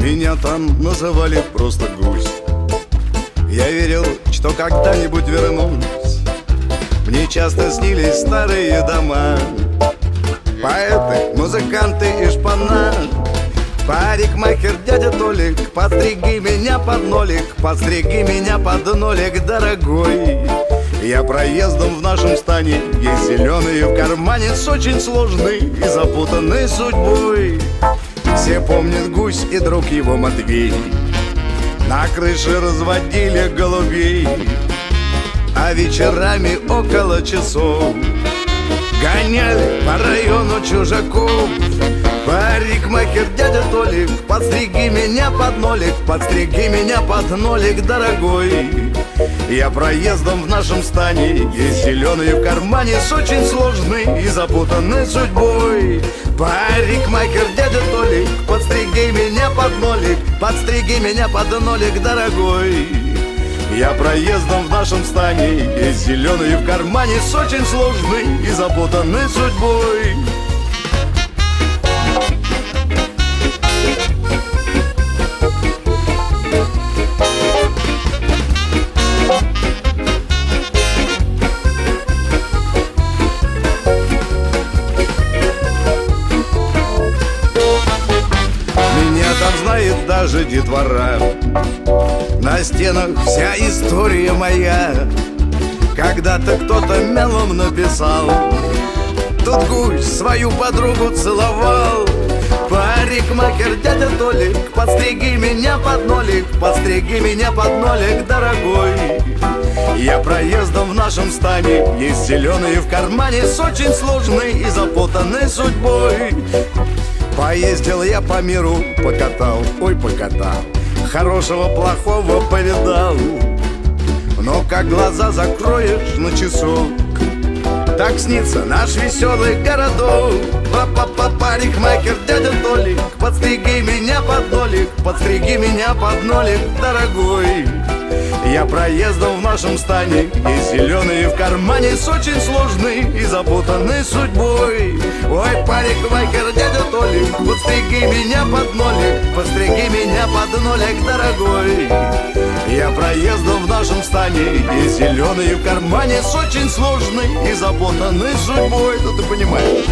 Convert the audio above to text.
Меня там называли просто гусь. Я верил, что когда-нибудь вернусь. Мне часто снились старые дома, поэты, музыканты и шпана. Парикмахер, дядя Толик, подстриги меня под нолик, подстриги меня под нолик, дорогой. Я проездом в нашем стане, есть зеленые в кармане, с очень сложной и запутанной судьбой. Все помнят гусь и друг его Матвей, на крыше разводили голубей, а вечерами около часов гоняли по району чужаков. Парикмахер, дядя Толик, подстриги меня под нолик, подстриги меня под нолик, дорогой. Я проездом в нашем стане, есть зеленые в кармане, с очень сложной и запутанной судьбой. Парикмахер, дядя Толик, подстриги меня под нолик, подстриги меня под нолик, дорогой. Я проездом в нашем стане, есть зеленые в кармане, с очень сложной и запутанной судьбой. Знает даже детвора, на стенах вся история моя. Когда-то кто-то мелом написал: тут гусь свою подругу целовал. Парикмахер, дядя Толик, подстриги меня под нолик, подстриги меня под нолик, дорогой. Я проездом в нашем стане, есть зеленые в кармане, с очень сложной и запутанной судьбой. Поездил я по миру, покатал, ой, покатал, хорошего, плохого повидал. Но как глаза закроешь на часок, так снится наш веселый городок. Па-па-па, парикмахер, дядя Толик, подстриги меня под нолик, подстриги меня под нолик, дорогой. Я проездом в нашем стане, есть зеленые в кармане, с очень сложной и запутанной судьбой. Ой, парикмахер, дядя Толик, подстриги меня под нолик, подстриги меня под нолик, дорогой. Я проездом в нашем стане, есть зеленые в кармане, с очень сложной и запутанной судьбой. Ну ты понимаешь.